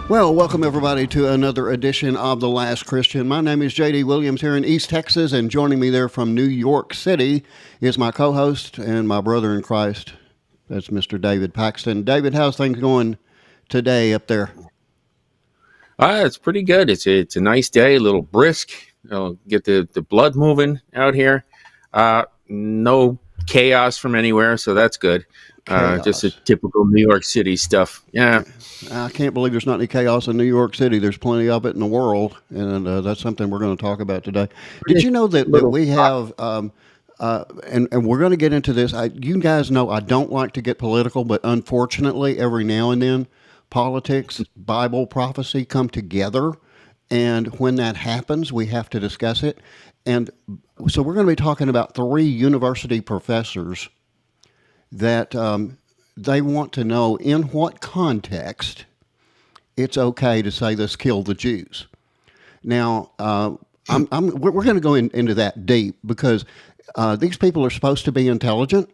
Well, welcome everybody to another edition of The Last Christian. My name is J.D. Williams here in East Texas, and joining me there from New York City is my co-host and my brother in Christ. That's Mr. David Paxton. David, how's things going today up there? It's pretty good. It's a nice day, a little brisk. Get the blood moving out here. No chaos from anywhere, so that's good. Just a typical New York City stuff. Yeah. I can't believe there's not any chaos in New York City. There's plenty of it in the world, and that's something we're going to talk about today. Did you know that we have, and we're going to get into this. You guys know I don't like to get political, but unfortunately, every now and then, politics, Bible, prophecy come together, and when that happens, we have to discuss it. And so we're going to be talking about 3 university professors that they want to know in what context it's okay to say this killed the Jews. Now, we're going to go into that deep because these people are supposed to be intelligent,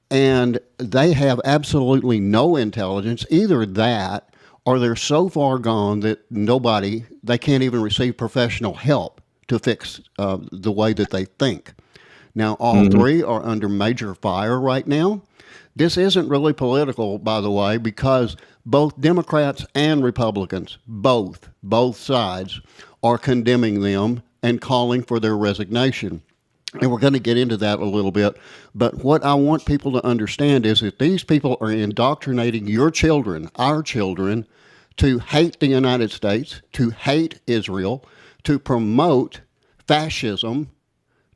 and they have absolutely no intelligence. Either that, or they're so far gone that they can't even receive professional help to fix the way that they think. Now, all 3 are under major fire right now. This isn't really political, by the way, because both Democrats and Republicans, both sides, are condemning them and calling for their resignation. And we're going to get into that a little bit. But what I want people to understand is that these people are indoctrinating your children, our children, to hate the United States, to hate Israel, to promote fascism,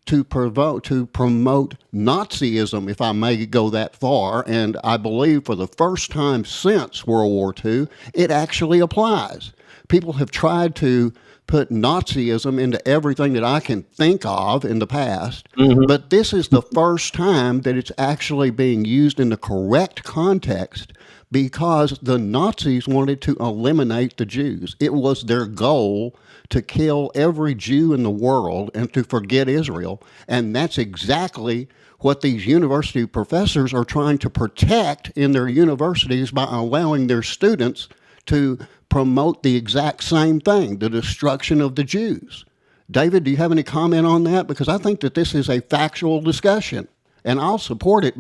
to promote Nazism, if I may go that far. And I believe for the first time since World War II, it actually applies. People have tried to put Nazism into everything that I can think of in the past, but this is the first time that it's actually being used in the correct context, because the Nazis wanted to eliminate the Jews. It was their goal to kill every Jew in the world and to forget Israel. And that's exactly what these university professors are trying to protect in their universities by allowing their students to promote the exact same thing, the destruction of the Jews. David, do you have any comment on that? Because I think that this is a factual discussion, and I'll support it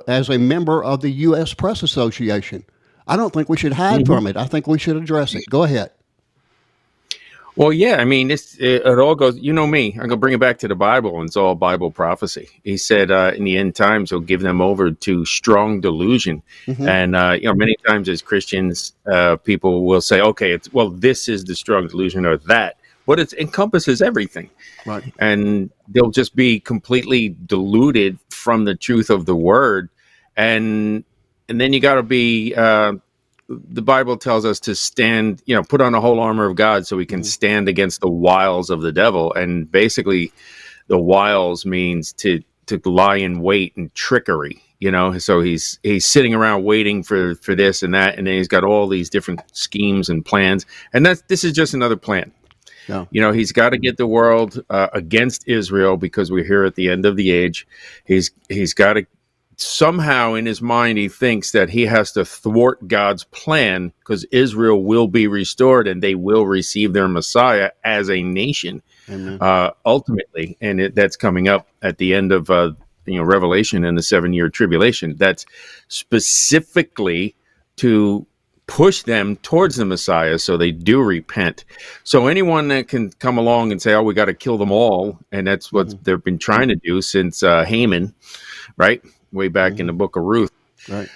as a member of the U.S. Press Association. I don't think we should hide from it. I think we should address it. Go ahead. Well, yeah, I mean, it all goes, you know me, I'm going to bring it back to the Bible, and it's all Bible prophecy. He said in the end times, he'll give them over to strong delusion. And, many times as Christians, people will say, okay, this is the strong delusion or that, but it encompasses everything. Right. And they'll just be completely deluded from the truth of the word. And then you got to be... the Bible tells us to stand, put on the whole armor of God so we can stand against the wiles of the devil. And basically the wiles means to lie in wait and trickery, so he's sitting around waiting for this and that. And then he's got all these different schemes and plans. And this is just another plan. Yeah. He's got to get the world against Israel because we're here at the end of the age. He's got to somehow in his mind, he thinks that he has to thwart God's plan because Israel will be restored and they will receive their Messiah as a nation, ultimately. And that's coming up at the end of Revelation and the 7-year tribulation. That's specifically to push them towards the Messiah so they do repent. So anyone that can come along and say, oh, we got to kill them all, and that's what they've been trying to do since Haman, right? Way back in the book of Ruth, right?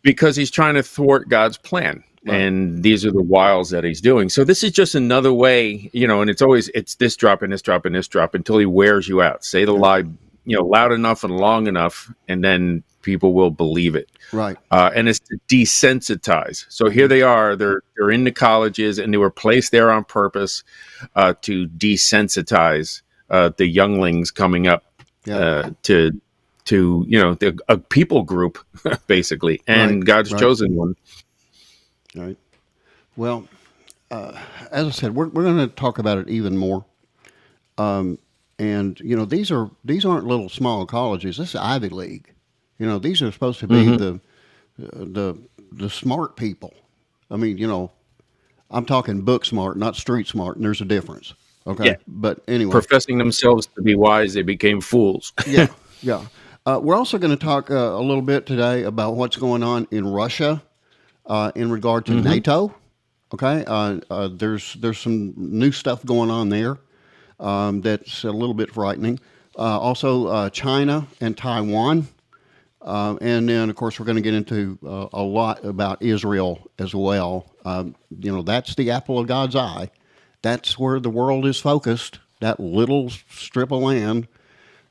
Because he's trying to thwart God's plan. Right. And these are the wiles that he's doing. So this is just another way, and it's this drop and this drop and this drop until he wears you out. Say the lie, loud enough and long enough, and then people will believe it. Right. And it's to desensitize. So here they are, they're in the colleges, and they were placed there on purpose to desensitize the younglings coming up to a people group, basically, and God's chosen one. Right. Well, as I said, we're going to talk about it even more. And these aren't little small colleges. This is Ivy League. These are supposed to be the smart people. I mean, I'm talking book smart, not street smart, and there's a difference. Okay. Yeah. But anyway. Professing themselves to be wise, they became fools. Yeah. Yeah. We're also going to talk a little bit today about what's going on in Russia in regard to NATO. Okay. There's some new stuff going on there that's a little bit frightening. Also, China and Taiwan. And then, of course, we're going to get into a lot about Israel as well. That's the apple of God's eye. That's where the world is focused. That little strip of land,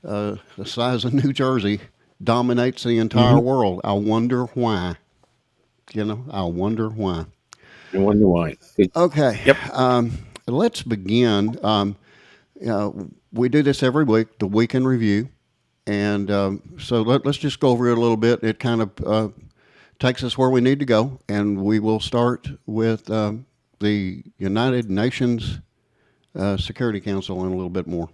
the size of New Jersey, dominates the entire world. I wonder why. I wonder why. I wonder why. Okay. Yep. Let's begin. We do this every week, the week in review. And so let's just go over it a little bit. It kind of takes us where we need to go. And we will start with the United Nations Security Council in a little bit more.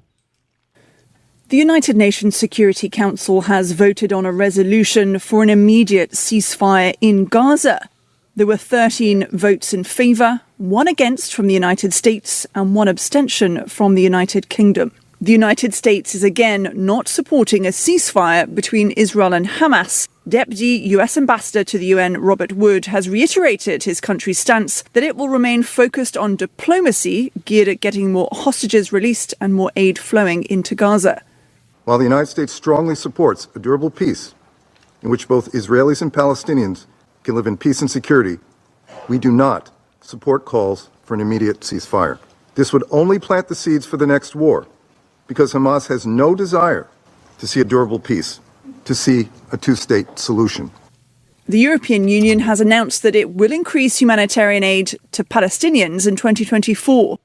The United Nations Security Council has voted on a resolution for an immediate ceasefire in Gaza. There were 13 votes in favour, 1 against from the United States and 1 abstention from the United Kingdom. The United States is again not supporting a ceasefire between Israel and Hamas. Deputy US Ambassador to the UN, Robert Wood, has reiterated his country's stance that it will remain focused on diplomacy geared at getting more hostages released and more aid flowing into Gaza. While the United States strongly supports a durable peace in which both Israelis and Palestinians can live in peace and security, we do not support calls for an immediate ceasefire. This would only plant the seeds for the next war, because Hamas has no desire to see a durable peace, to see a two-state solution. The European Union has announced that it will increase humanitarian aid to Palestinians in 2024.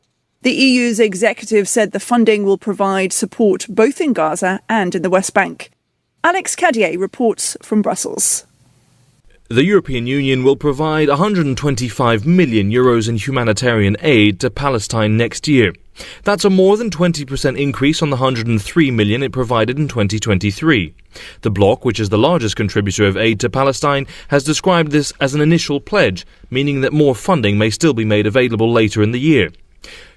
The EU's executive said the funding will provide support both in Gaza and in the West Bank. Alex Cadier reports from Brussels. The European Union will provide €125 million in humanitarian aid to Palestine next year. That's a more than 20% increase on the $103 million it provided in 2023. The bloc, which is the largest contributor of aid to Palestine, has described this as an initial pledge, meaning that more funding may still be made available later in the year.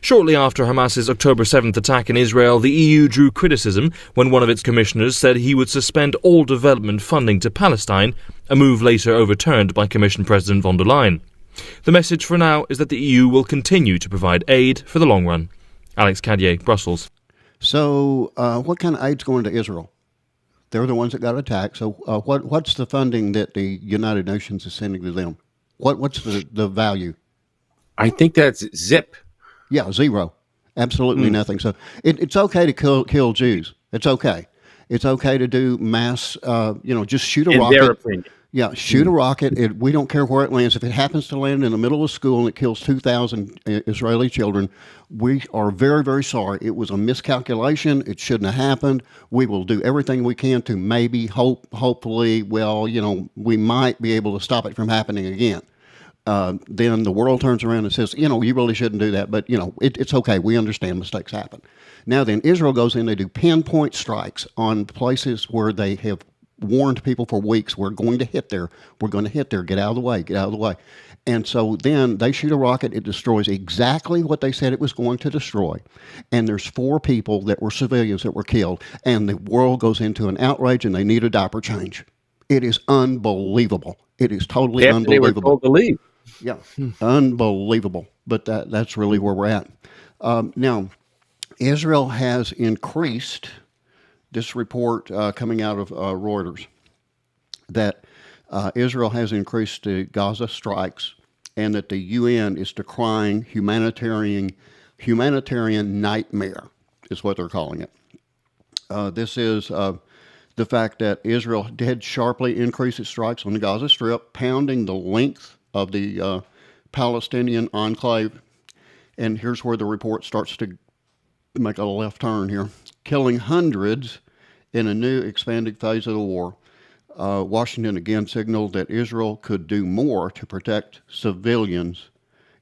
Shortly after Hamas's October 7th attack in Israel, the EU drew criticism when one of its commissioners said he would suspend all development funding to Palestine, a move later overturned by Commission President von der Leyen. The message for now is that the EU will continue to provide aid for the long run. Alex Cadier, Brussels. So what kind of aid's going to Israel? They're the ones that got attacked. So what's the funding that the United Nations is sending to them? What's the value? I think that's zip. Yeah, zero. Absolutely nothing. So it's okay to kill Jews. It's okay. It's okay to do mass, just shoot a rocket. In their opinion. Yeah, shoot a rocket. We don't care where it lands. If it happens to land in the middle of school and it kills 2,000 Israeli children, we are very, very sorry. It was a miscalculation. It shouldn't have happened. We will do everything we can to maybe hopefully, we might be able to stop it from happening again. Then the world turns around and says, you really shouldn't do that. But, it's okay. We understand mistakes happen. Now then, Israel goes in, they do pinpoint strikes on places where they have warned people for weeks, we're going to hit there, get out of the way. And so then they shoot a rocket, it destroys exactly what they said it was going to destroy. And there's 4 people that were civilians that were killed, and the world goes into an outrage and they need a diaper change. It is unbelievable. It is totally unbelievable. They were told to leave. Yeah, unbelievable. But that's really where we're at. Now, Israel has increased this report coming out of Reuters that Israel has increased the Gaza strikes and that the UN is decrying humanitarian nightmare is what they're calling it. This is the fact that Israel did sharply increase its strikes on the Gaza Strip, pounding the length of the Palestinian enclave. And here's where the report starts to make a left turn here. Killing hundreds in a new expanded phase of the war. Washington again signaled that Israel could do more to protect civilians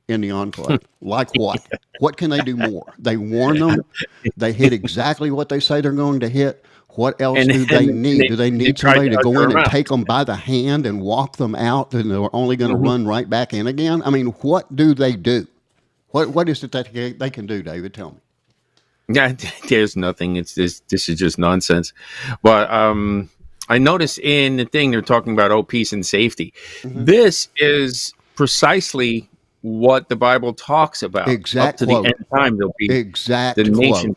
in the enclave. Like what? What can they do more? They warn them. They hit exactly what they say they're going to hit. What else do they need? Do they need somebody to go in and take them by the hand and walk them out, and they're only going to run right back in again? I mean, what do they do? What is it that they can do, David? Tell me. Yeah, there's nothing. This is just nonsense. But I noticed in the thing they're talking about, peace and safety. This is precisely what the Bible talks about. Exact up to quote. the end time, there'll be Exact the quote. nation.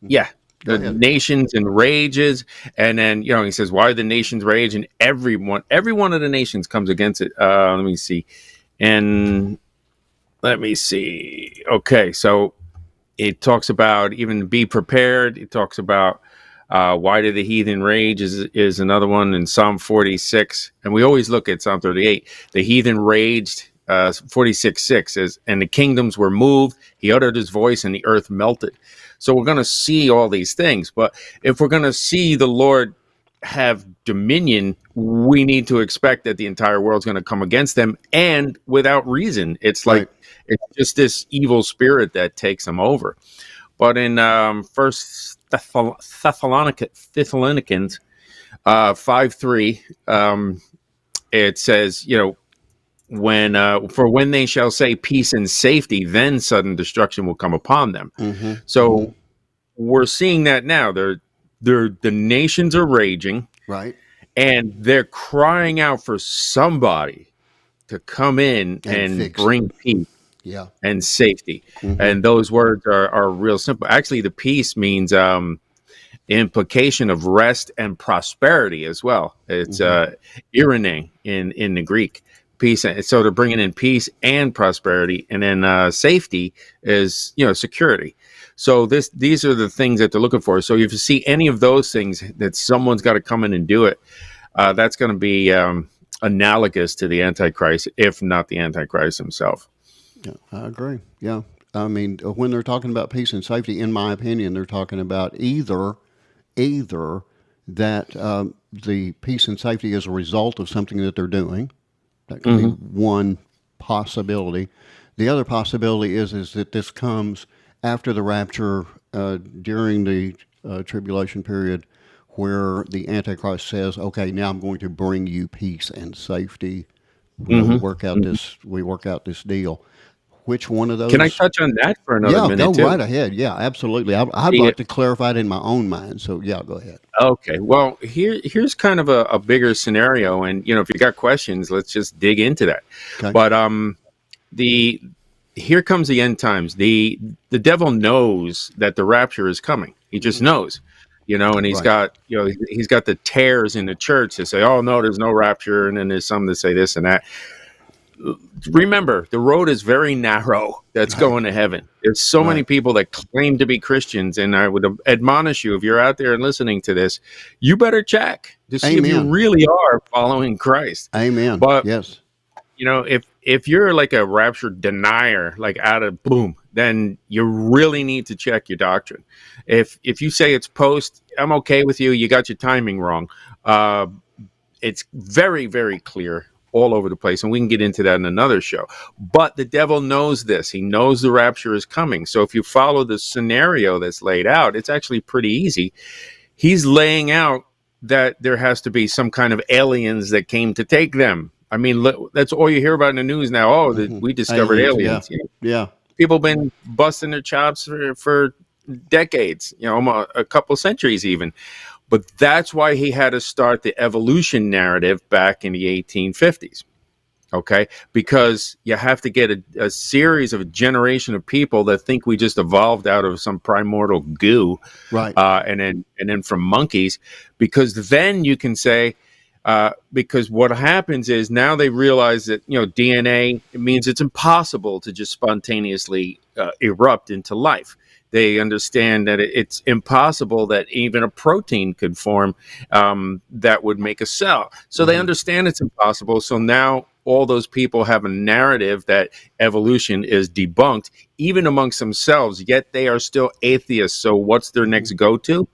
Yeah, the nations enrages, and then he says, "Why the nations rage?" And every one of the nations comes against it. Let me see. Okay, so it talks about even be prepared. It talks about why do the heathen rage is another one in Psalm 46. And we always look at Psalm 38. The heathen raged, 46:6 says, and the kingdoms were moved. He uttered his voice and the earth melted. So we're going to see all these things. But if we're going to see the Lord have dominion, we need to expect that the entire world's going to come against them, and without reason. It's like it's just this evil spirit that takes them over. But in First Thessalonians 5:3, it says, when they shall say peace and safety, then sudden destruction will come upon them. So we're seeing that now. The nations are raging, right, and they're crying out for somebody to come in and bring peace, and safety. And those words are real simple. Actually, the peace means implication of rest and prosperity as well. It's irene in the Greek. Peace. So they're bringing in peace and prosperity, and then safety is security. So these are the things that they're looking for. So if you see any of those things that someone's got to come in and do it, that's going to be analogous to the Antichrist, if not the Antichrist himself. Yeah, I agree. Yeah. I mean, when they're talking about peace and safety, in my opinion, they're talking about either that the peace and safety is a result of something that they're doing. That can be one possibility. The other possibility is that this comes after the rapture, during the tribulation period, where the Antichrist says, "Okay, now I'm going to bring you peace and safety. We work out this deal." Which one of those? Can I touch on that for another minute? Yeah, go too? right ahead. Yeah, absolutely. I'd like to clarify it in my own mind. So yeah, go ahead. Okay. Well, here's kind of a bigger scenario, and if you got questions, let's just dig into that. Okay. But here comes the end times. The devil knows that the rapture is coming. He just knows, and he's got he's got the tares in the church that say, "Oh no, there's no rapture," and then there's some that say this and that. Remember, the road is very narrow that's going to heaven. There's so many people that claim to be Christians, and I would admonish you, if you're out there and listening to this, you better check to see if you really are following Christ. Amen. But yes, if you're like a rapture denier, like out of boom, then you really need to check your doctrine. If you say it's post, I'm okay with you. You got your timing wrong. It's very, very clear all over the place, and we can get into that in another show. But the devil knows this. He knows the rapture is coming. So if you follow the scenario that's laid out, it's actually pretty easy. He's laying out that there has to be some kind of aliens that came to take them. I mean, that's all you hear about in the news now. Oh, we discovered aliens. Yeah. People have been busting their chops for decades, almost a couple centuries even. But that's why he had to start the evolution narrative back in the 1850s, okay? Because you have to get a series of a generation of people that think we just evolved out of some primordial goo, right? And then from monkeys, because then you can say, because what happens is now they realize that DNA, it means it's impossible to just spontaneously erupt into life. They understand that it's impossible that even a protein could form that would make a cell. So they understand it's impossible. So now all those people have a narrative that evolution is debunked, even amongst themselves, yet they are still atheists. So what's their next go-to?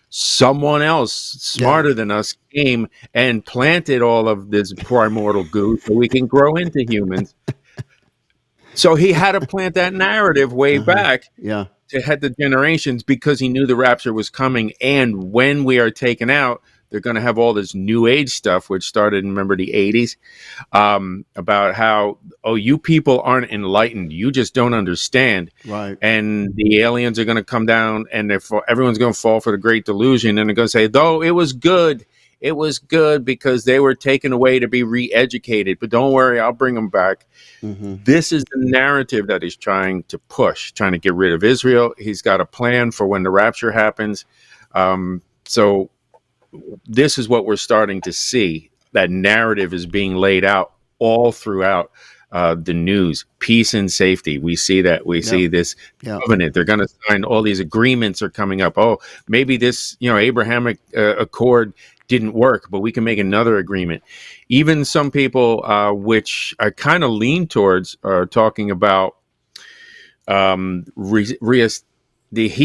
Someone else smarter than us came and planted all of this primordial goo so we can grow into humans. So he had to plant that narrative way back Yeah. to head the generations, because he knew the rapture was coming. And when we are taken out, they're going to have all this new age stuff, which started in, remember, the 80s, about how, oh, you people aren't enlightened. You just don't understand. Right. And the aliens are going to come down, and everyone's going to fall for the great delusion. And they're going to say, though, it was good. It was good because they were taken away to be re-educated. But don't worry, I'll bring them back. Mm-hmm. This is the narrative that he's trying to push, trying to get rid of Israel. He's got a plan for when the rapture happens. So this is what we're starting to see. That narrative is being laid out all throughout the news. Peace and safety. We see that. We see this covenant. They're going to sign all these agreements are coming up. Oh, maybe this, Abrahamic Accord didn't work, but we can make another agreement. Even some people, which I kind of lean towards, are talking about he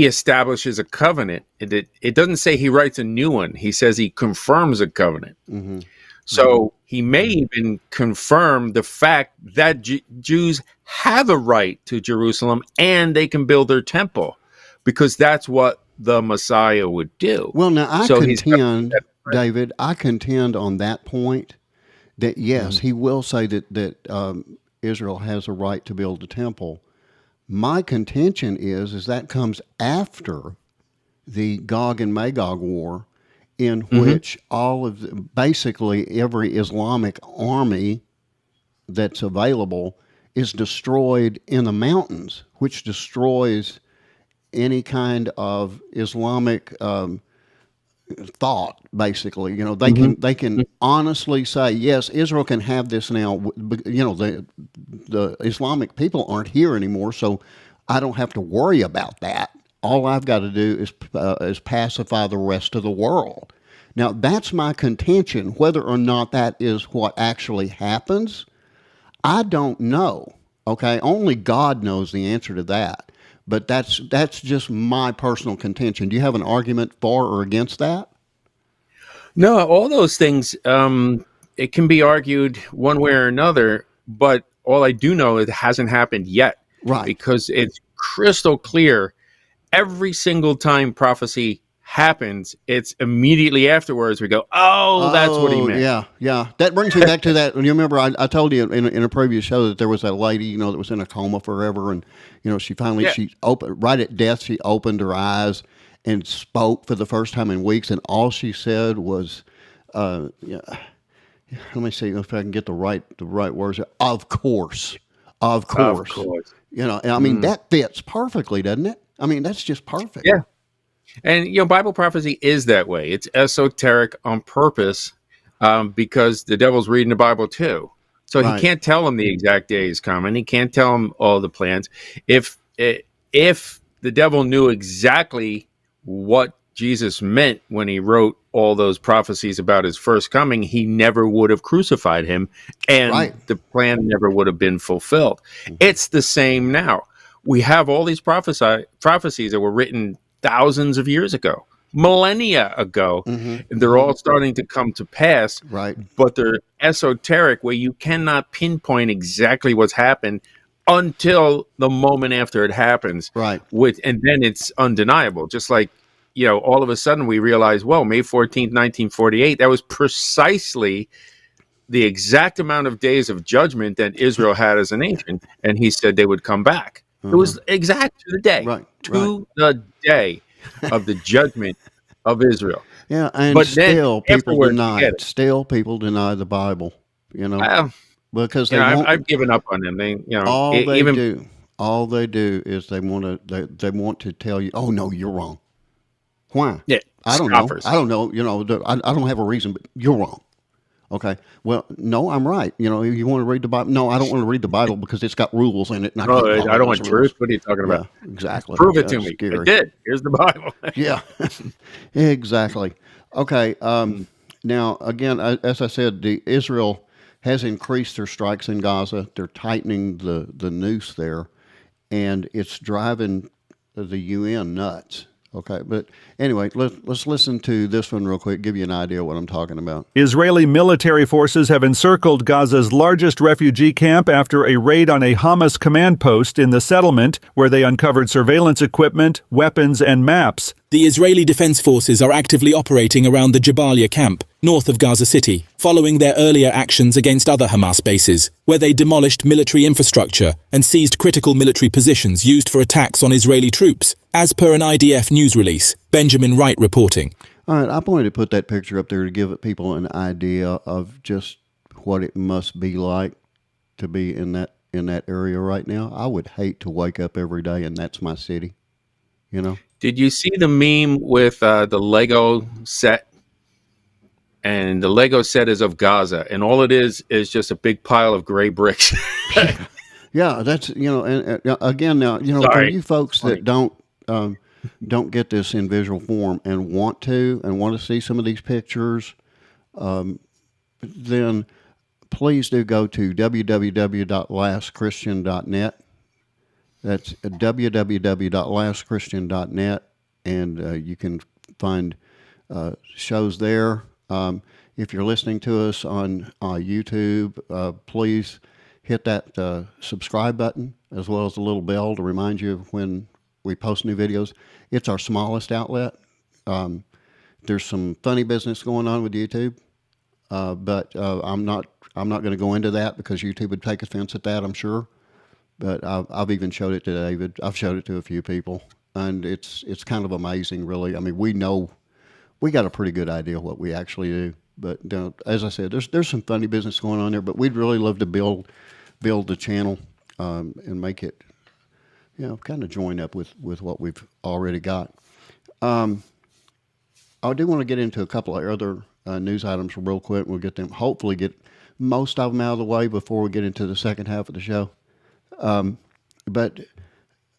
establishes a covenant. It doesn't say he writes a new one. He says he confirms a covenant. Mm-hmm. So he may even confirm the fact that Jews have a right to Jerusalem and they can build their temple, because that's what the Messiah would do. Well, now I contend, David, on that point that yes, he will say that Israel has a right to build a temple. My contention is that comes after the Gog and Magog war, in which basically every Islamic army that's available is destroyed in the mountains, which destroys any kind of Islamic thought. Basically, they can honestly say, yes, Israel can have this now. The Islamic people aren't here anymore, so I don't have to worry about that. All I've got to do is pacify the rest of the world. Now, that's my contention. Whether or not that is what actually happens, I don't know. Okay, only God knows the answer to that. But that's just my personal contention. Do you have an argument for or against that? No, all those things, it can be argued one way or another. But all I do know is it hasn't happened yet. Right. Because it's crystal clear. Every single time prophecy happens, it's immediately afterwards we go, oh, that's what he meant. Yeah. That brings me back to that. You remember I told you in a previous show that there was that lady, that was in a coma forever, and she finally she opened right at death. She opened her eyes and spoke for the first time in weeks, and all she said was, let me see if I can get the right words. Of course. And I mean that fits perfectly, doesn't it? I mean, that's just perfect. Yeah. And, Bible prophecy is that way. It's esoteric on purpose, because the devil's reading the Bible too. So he can't tell him the exact day is coming. He can't tell him all the plans. If the devil knew exactly what Jesus meant when he wrote all those prophecies about his first coming, he never would have crucified him, and the plan never would have been fulfilled. Mm-hmm. It's the same now. We have all these prophecies that were written thousands of years ago, millennia ago, and they're all starting to come to pass. Right. But they're esoteric, where you cannot pinpoint exactly what's happened until the moment after it happens. Right. And then it's undeniable. Just like, all of a sudden we realize, well, May 14th, 1948, that was precisely the exact amount of days of judgment that Israel had as a nation. And he said they would come back. It was exact to the day, the day of the judgment of Israel. Yeah, and but still people deny it. Still people deny the Bible, because I've given up on them. They, all they do is they want to tell you, oh no, you're wrong. Why? Yeah, I don't know. I don't know. I don't have a reason, but you're wrong. Okay. Well, no, I'm right. You want to read the Bible? No, I don't want to read the Bible because it's got rules in it. And I don't want truth. What are you talking about? Yeah, exactly. Prove it to me. Scary. I did. Here's the Bible. Yeah, exactly. Okay. Now, again, as I said, Israel has increased their strikes in Gaza. They're tightening the noose there, and it's driving the UN nuts. Okay, but anyway, let's listen to this one real quick, give you an idea of what I'm talking about. Israeli military forces have encircled Gaza's largest refugee camp after a raid on a Hamas command post in the settlement, where they uncovered surveillance equipment, weapons, and maps. The Israeli Defense Forces are actively operating around the Jabalia camp, north of Gaza City, following their earlier actions against other Hamas bases, where they demolished military infrastructure and seized critical military positions used for attacks on Israeli troops, as per an IDF news release. Benjamin Wright reporting. All right, I wanted to put that picture up there to give people an idea of just what it must be like to be in that area right now. I would hate to wake up every day and that's my city, you know? Did you see the meme with the Lego set? And the Lego set is of Gaza, and all it is just a big pile of gray bricks. Yeah, that's, and again, now, for you folks that don't get this in visual form and want to see some of these pictures, then please do go to www.lastchristian.net. That's www.lastchristian.net, and you can find shows there. If you're listening to us on YouTube, please hit that subscribe button as well as the little bell to remind you when we post new videos. It's our smallest outlet. There's some funny business going on with YouTube, but I'm not going to go into that because YouTube would take offense at that, I'm sure. But I've even showed it to David. I've showed it to a few people, and it's kind of amazing, really. I mean, we got a pretty good idea of what we actually do. But as I said, there's some funny business going on there. But we'd really love to build the channel and make it, kind of join up with what we've already got. I do want to get into a couple of other news items real quick. We'll hopefully get most of them out of the way before we get into the second half of the show. But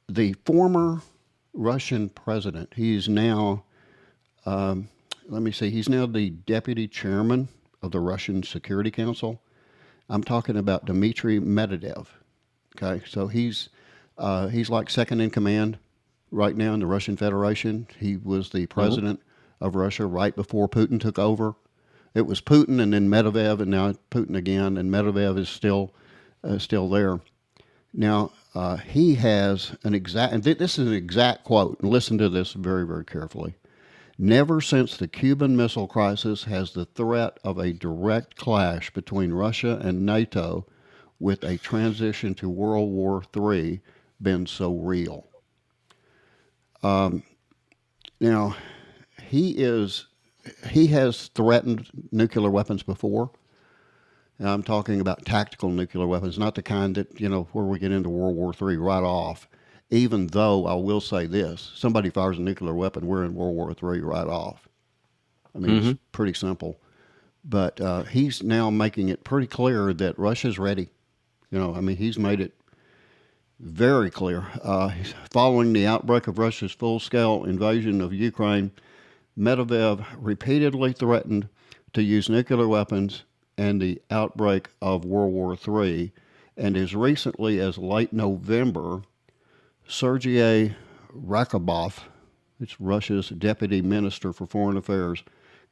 the former Russian president, he's now, he's now the deputy chairman of the Russian Security Council. I'm talking about Dmitry Medvedev. Okay, so he's like second in command right now in the Russian Federation. He was the president of Russia right before Putin took over. It was Putin and then Medvedev, and now Putin again, and Medvedev is still there. Now, he has and this is an exact quote, and listen to this very, very carefully. Never since the Cuban Missile Crisis has the threat of a direct clash between Russia and NATO with a transition to World War III been so real. Now, he has threatened nuclear weapons before. And I'm talking about tactical nuclear weapons, not the kind that, where we get into World War III right off. Even though I will say this, somebody fires a nuclear weapon, we're in World War III right off. I mean, It's pretty simple. But he's now making it pretty clear that Russia's ready. He's made it very clear. Following the outbreak of Russia's full-scale invasion of Ukraine, Medvedev repeatedly threatened to use nuclear weapons and the outbreak of World War III, and as recently as late November, Sergei Rakabov, it's Russia's deputy minister for foreign affairs,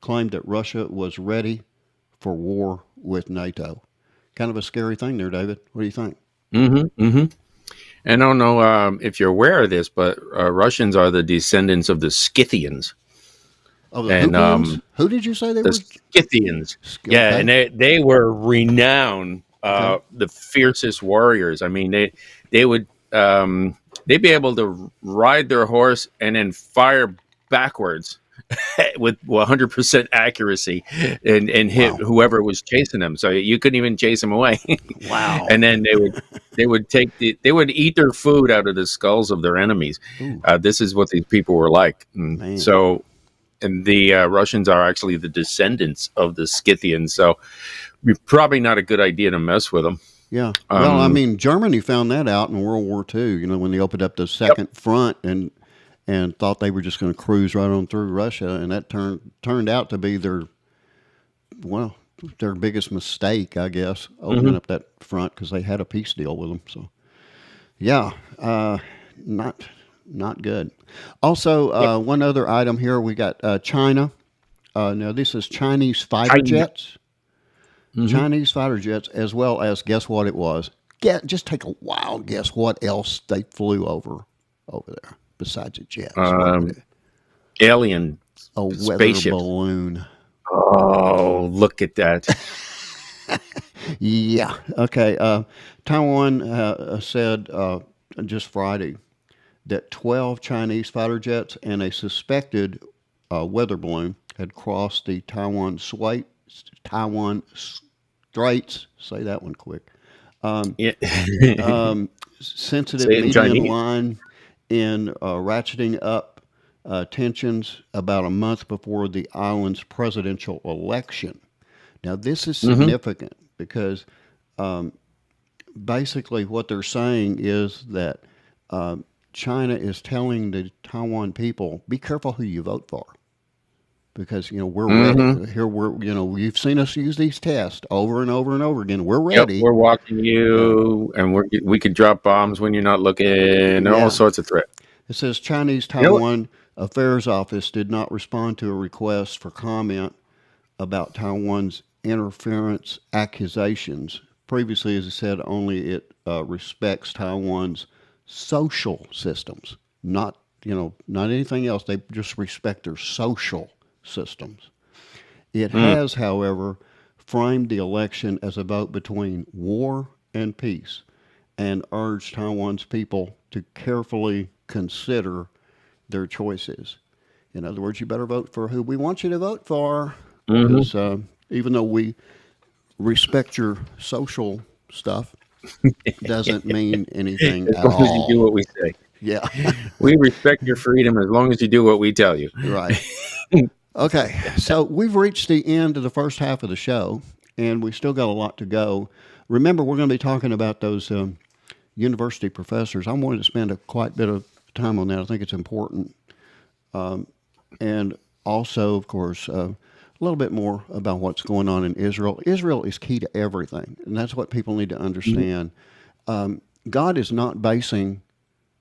claimed that Russia was ready for war with NATO. Kind of a scary thing there, David. What do you think? And I don't know if you're aware of this, but Russians are the descendants of the Scythians. Oh, the who did you say they were? The Scythians. Yeah, and they were renowned, the fiercest warriors. I mean, they would they'd be able to ride their horse and then fire backwards with 100% accuracy and hit whoever was chasing them. So you couldn't even chase them away. Wow! And then they would eat their food out of the skulls of their enemies. This is what these people were like. So. And the Russians are actually the descendants of the Scythians, so probably not a good idea to mess with them. Yeah. Well, Germany found that out in World War II, when they opened up the second front and thought they were just going to cruise right on through Russia, and that turned out to be their biggest mistake, I guess, opening up that front because they had a peace deal with them. So, yeah, not not good. Also, one other item here, we got China. Now, this is Chinese fighter jets. Mm-hmm. Chinese fighter jets, as well as, guess what it was? Just take a wild guess what else they flew over there besides a jet. Alien a weather spaceship. balloon. Oh, look at that. Yeah. Okay. Taiwan said just Friday that 12 Chinese fighter jets and a suspected weather balloon had crossed the Taiwan Straits. Say that one quick. Sensitive median line in ratcheting up tensions about a month before the island's presidential election. Now, this is significant because basically what they're saying is that China is telling the Taiwan people, be careful who you vote for. Because, we're ready. Here you've seen us use these tests over and over and over again. We're ready. Yep, we're watching you, and we could drop bombs when you're not looking, and all sorts of threats. It says Chinese Taiwan Affairs Office did not respond to a request for comment about Taiwan's interference accusations. Previously, as I said, only it respects Taiwan's social systems, not anything else. They just respect their social systems. It has, however, framed the election as a vote between war and peace and urged Taiwan's people to carefully consider their choices. In other words, you better vote for who we want you to vote for, because even though we respect your social stuff, doesn't mean anything at all. As long as you do what we say. Yeah. We respect your freedom as long as you do what we tell you. Right. Okay, so we've reached the end of the first half of the show, and we still got a lot to go. Remember, we're going to be talking about those university professors. I wanted to spend quite a bit of time on that. I think it's important. And also, of course, a little bit more about what's going on in Israel. Israel is key to everything, and that's what people need to understand. God is not basing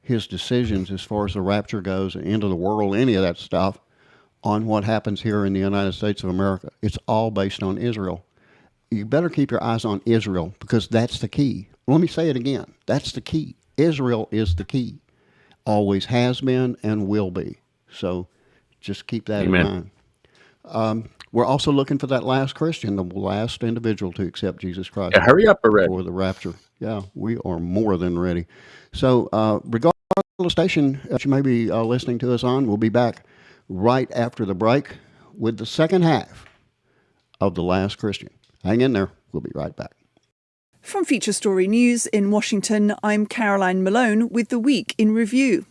his decisions as far as the rapture goes, the end of the world, any of that stuff, on what happens here in the United States of America. It's all based on Israel. You better keep your eyes on Israel, because that's the key. Let me say it again. That's the key. Israel is the key. Always has been and will be. So just keep that in mind. We're also looking for that last Christian, the last individual to accept Jesus Christ. Yeah, hurry up already. For the rapture. Yeah, we are more than ready. So regardless of the station that you may be listening to us on, we'll be back right after the break with the second half of The Last Christian. Hang in there. We'll be right back. From Feature Story News in Washington, I'm Caroline Malone with the Week in Review.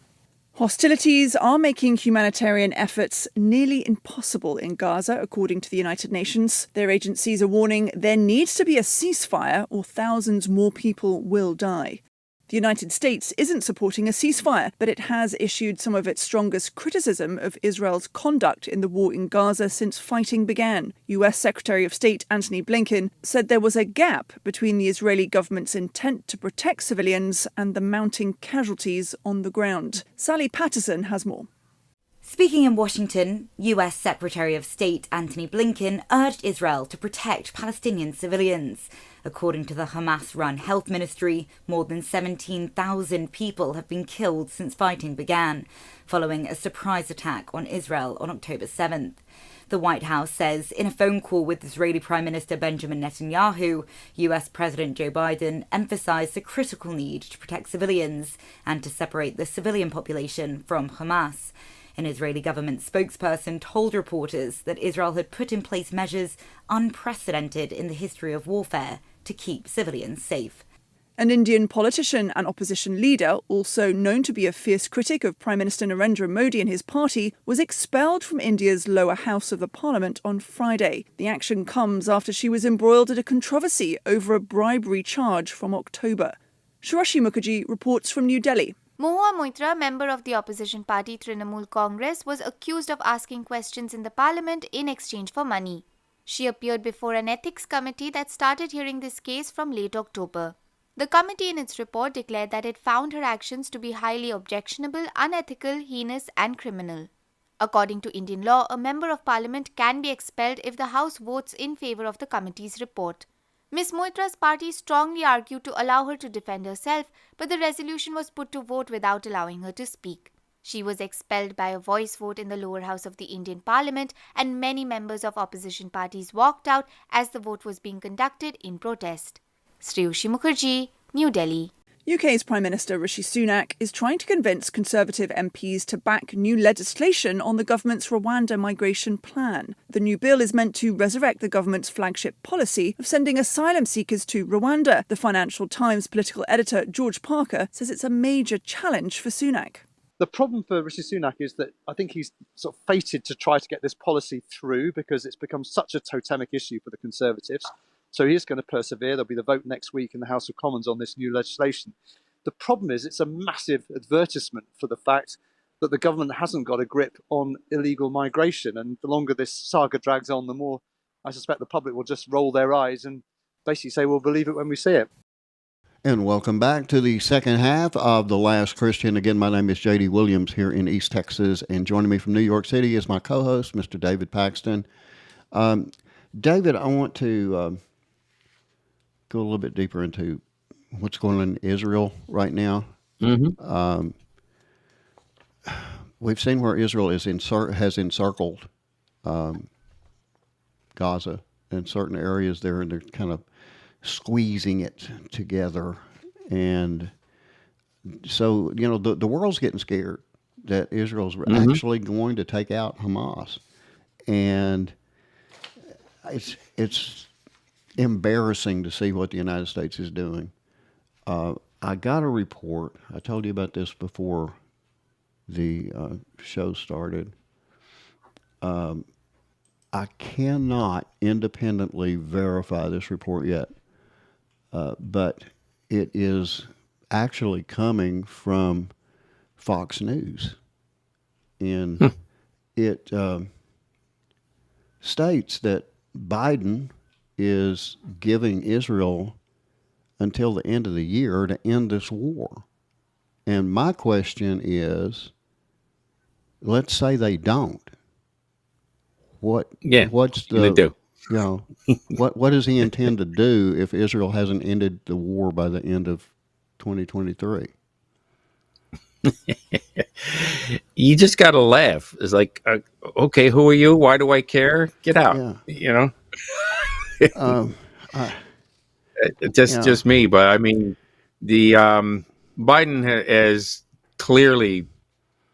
Hostilities are making humanitarian efforts nearly impossible in Gaza, according to the United Nations. Their agencies are warning there needs to be a ceasefire or thousands more people will die. The United States isn't supporting a ceasefire, but it has issued some of its strongest criticism of Israel's conduct in the war in Gaza since fighting began. US Secretary of State Antony Blinken said there was a gap between the Israeli government's intent to protect civilians and the mounting casualties on the ground. Sally Patterson has more. Speaking in Washington, US Secretary of State Antony Blinken urged Israel to protect Palestinian civilians. According to the Hamas-run health ministry, more than 17,000 people have been killed since fighting began, following a surprise attack on Israel on October 7th. The White House says in a phone call with Israeli Prime Minister Benjamin Netanyahu, US President Joe Biden emphasized the critical need to protect civilians and to separate the civilian population from Hamas. An Israeli government spokesperson told reporters that Israel had put in place measures unprecedented in the history of warfare to keep civilians safe. An Indian politician and opposition leader, also known to be a fierce critic of Prime Minister Narendra Modi and his party, was expelled from India's lower house of the parliament on Friday. The action comes after she was embroiled in a controversy over a bribery charge from October. Shurashi Mukherjee reports from New Delhi. Mohua Moitra, member of the opposition party Trinamool Congress, was accused of asking questions in the parliament in exchange for money. She appeared before an ethics committee that started hearing this case from late October. The committee in its report declared that it found her actions to be highly objectionable, unethical, heinous and criminal. According to Indian law, a member of parliament can be expelled if the House votes in favour of the committee's report. Ms. Moitra's party strongly argued to allow her to defend herself, but the resolution was put to vote without allowing her to speak. She was expelled by a voice vote in the lower house of the Indian Parliament, and many members of opposition parties walked out as the vote was being conducted in protest. Sriyushi Mukherjee, New Delhi. UK's Prime Minister Rishi Sunak is trying to convince Conservative MPs to back new legislation on the government's Rwanda migration plan. The new bill is meant to resurrect the government's flagship policy of sending asylum seekers to Rwanda. The Financial Times political editor George Parker says it's a major challenge for Sunak. The problem for Rishi Sunak is that I think he's sort of fated to try to get this policy through because it's become such a totemic issue for the Conservatives. So he is going to persevere. There'll be the vote next week in the House of Commons on this new legislation. The problem is it's a massive advertisement for the fact that the government hasn't got a grip on illegal migration. And the longer this saga drags on, the more I suspect the public will just roll their eyes and basically say, we'll believe it when we see it. And welcome back to the second half of The Last Christian. Again, my name is J.D. Williams here in East Texas, and joining me from New York City is my co-host, Mr. David Paxton. David, I want to go a little bit deeper into what's going on in Israel right now. Mm-hmm. We've seen where Israel has encircled Gaza in certain areas there, and they're kind of squeezing it together. And so, you know, the world's getting scared that Israel's actually going to take out Hamas. And it's embarrassing to see what the United States is doing. I got a report. I told you about this before the show started. I cannot independently verify this report yet, but it is actually coming from Fox News. And it states that Biden is giving Israel until the end of the year to end this war. And my question is, let's say they don't. What's the do? You know, what does he intend to do if Israel hasn't ended the war by the end of 2023? You just got to laugh. It's like, okay, who are you? Why do I care? Get out. Yeah. You know? Just me. But I mean, the Biden has clearly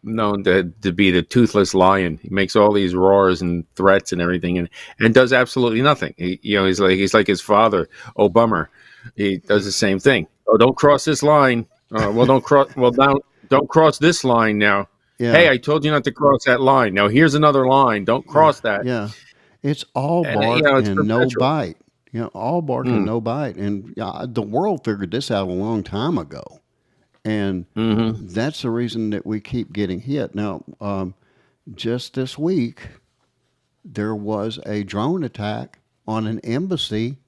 known to be the toothless lion. He makes all these roars and threats and everything, and does absolutely nothing. He's like his father, Obama. He does the same thing. Oh, don't cross this line. Don't cross this line now. Yeah. Hey, I told you not to cross that line. Now here's another line. Don't cross that. Yeah, it's all bark and no bite. All bark and no bite. And the world figured this out a long time ago. And that's the reason that we keep getting hit. Now, just this week, there was a drone attack on an embassy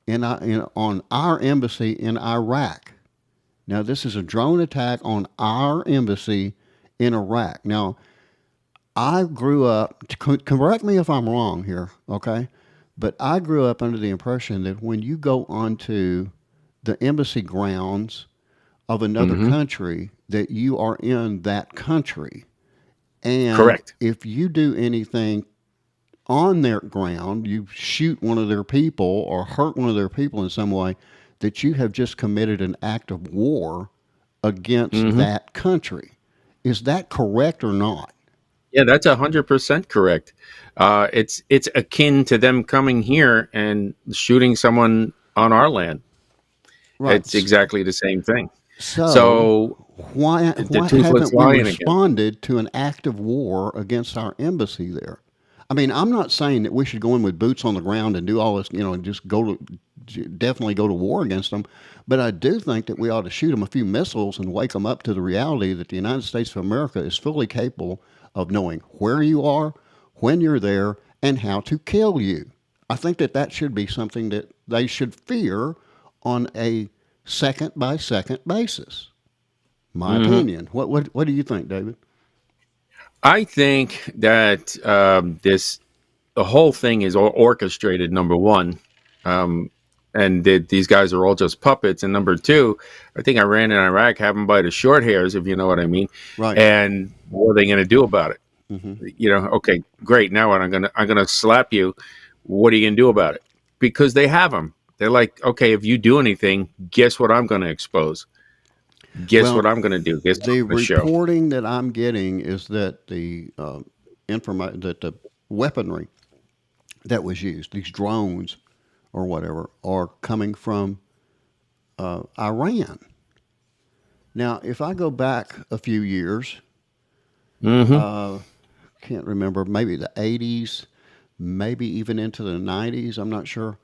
on our embassy in Iraq. Now, this is a drone attack on our embassy in Iraq. Now, I grew up, correct me if I'm wrong here, okay? But I grew up under the impression that when you go onto the embassy grounds of another country, that you are in that country. And correct. If you do anything on their ground, you shoot one of their people or hurt one of their people in some way, that you have just committed an act of war against that country. Is that correct or not? Yeah, that's 100% correct. It's akin to them coming here and shooting someone on our land. Right. It's exactly the same thing. So why haven't we responded to an act of war against our embassy there? I mean, I'm not saying that we should go in with boots on the ground and do all this, and just definitely go to war against them. But I do think that we ought to shoot them a few missiles and wake them up to the reality that the United States of America is fully capable of knowing where you are, when you're there, and how to kill you. I think that should be something that they should fear on a second by second basis. My opinion. What do you think, David? I think that the whole thing is orchestrated. Number one, and these guys are all just puppets. And number two, I think Iran and Iraq have them by the short hairs, if you know what I mean. Right. And what are they going to do about it? Okay, great. Now what? I'm gonna slap you. What are you gonna do about it? Because they have them. They're like, okay, if you do anything, guess what I'm going to expose? Guess what I'm going to do? Guess the the reporting that I'm getting is that the that the weaponry that was used, these drones or whatever, are coming from Iran. Now, if I go back a few years, can't remember, maybe the 80s, maybe even into the 90s, I'm not sure,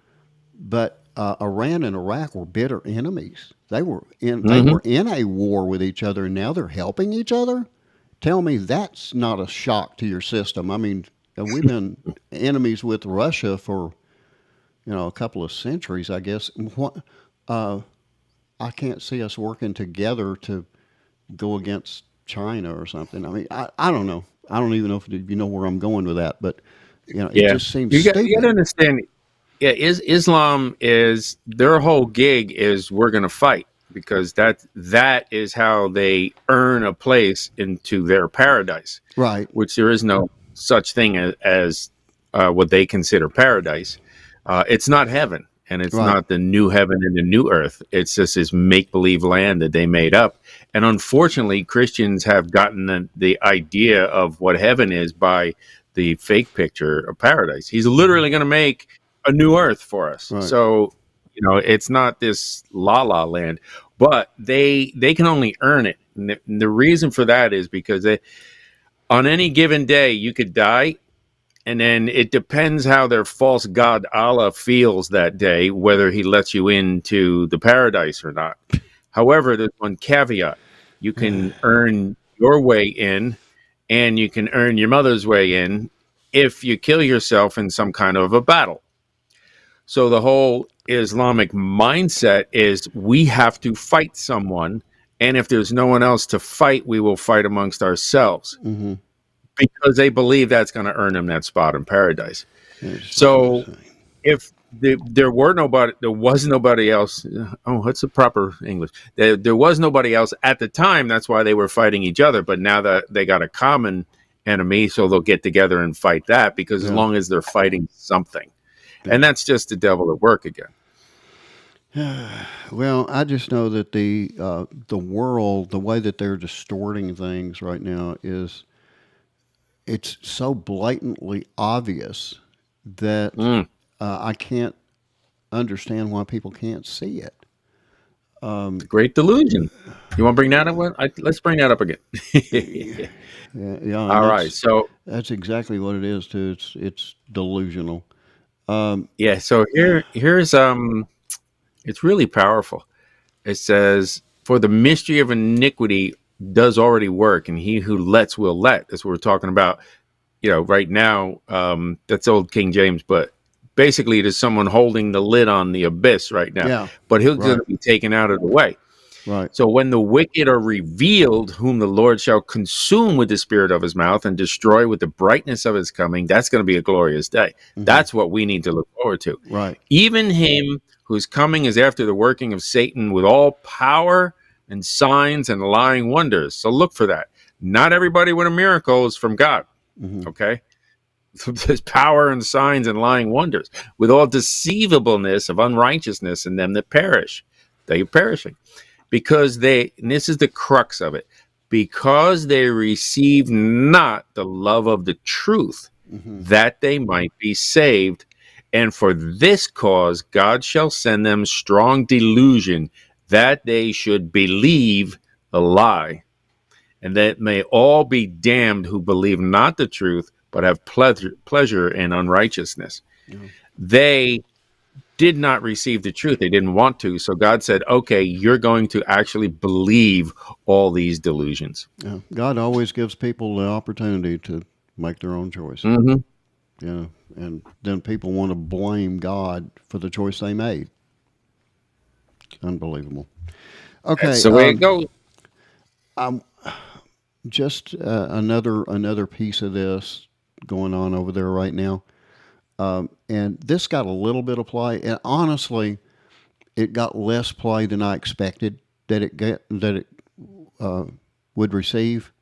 but Iran and Iraq were bitter enemies. They were in a war with each other, and now they're helping each other. Tell me that's not a shock to your system. I mean, we've been enemies with Russia for a couple of centuries, I guess. I can't see us working together to go against China or something. I mean, I don't know. I don't even know if you know where I'm going with that, but it just seems stupid. You got to understand. Yeah, Islam is their whole gig is we're going to fight, because that is how they earn a place into their paradise. Right. Which there is no such thing as what they consider paradise. It's not heaven, and it's not the new heaven and the new earth. It's just this make-believe land that they made up. And unfortunately, Christians have gotten the idea of what heaven is by the fake picture of paradise. He's literally going to make a new earth for us. Right. So, it's not this la-la land, but they can only earn it. And the reason for that is because on any given day, you could die, and then it depends how their false god Allah feels that day, whether he lets you into the paradise or not. However, there's one caveat. You can earn your way in, and you can earn your mother's way in if you kill yourself in some kind of a battle. So the whole Islamic mindset is we have to fight someone, and if there's no one else to fight, we will fight amongst ourselves, because they believe that's going to earn them that spot in paradise. So if there was nobody else. Oh, what's the proper English? There was nobody else at the time. That's why they were fighting each other. But now that they got a common enemy, so they'll get together and fight that, because as long as they're fighting something. And that's just the devil at work again. Well, I just know that the world, the way that they're distorting things right now it's so blatantly obvious that I can't understand why people can't see it. The great delusion. You want to bring that up? Let's bring that up again. Yeah. All right. So that's exactly what it is too. It's delusional. So here's it's really powerful. It says, for the mystery of iniquity does already work, and he who lets will let. That's what we're talking about. Right now, that's old King James, but basically there's someone holding the lid on the abyss right now. Yeah, but he's going to be taken out of the way. Right. So when the wicked are revealed, whom the Lord shall consume with the spirit of his mouth and destroy with the brightness of his coming, that's going to be a glorious day. That's what we need to look forward to. Right. Even him whose coming is after the working of Satan with all power and signs and lying wonders. So look for that. Not everybody with a miracle is from God. Okay. There's power and signs and lying wonders with all deceivableness of unrighteousness in them that perish. They are perishing. Because and this is the crux of it, because they receive not the love of the truth, that they might be saved. And for this cause, God shall send them strong delusion, that they should believe a lie, and that may all be damned who believe not the truth, but have pleasure in unrighteousness. They did not receive the truth. They didn't want to. So God said, okay, you're going to actually believe all these delusions. Yeah. God always gives people the opportunity to make their own choice. And then people want to blame God for the choice they made. Unbelievable. Okay. That's the way it goes. Just another piece of this going on over there right now. And this got a little bit of play. And honestly, it got less play than I expected that it would receive.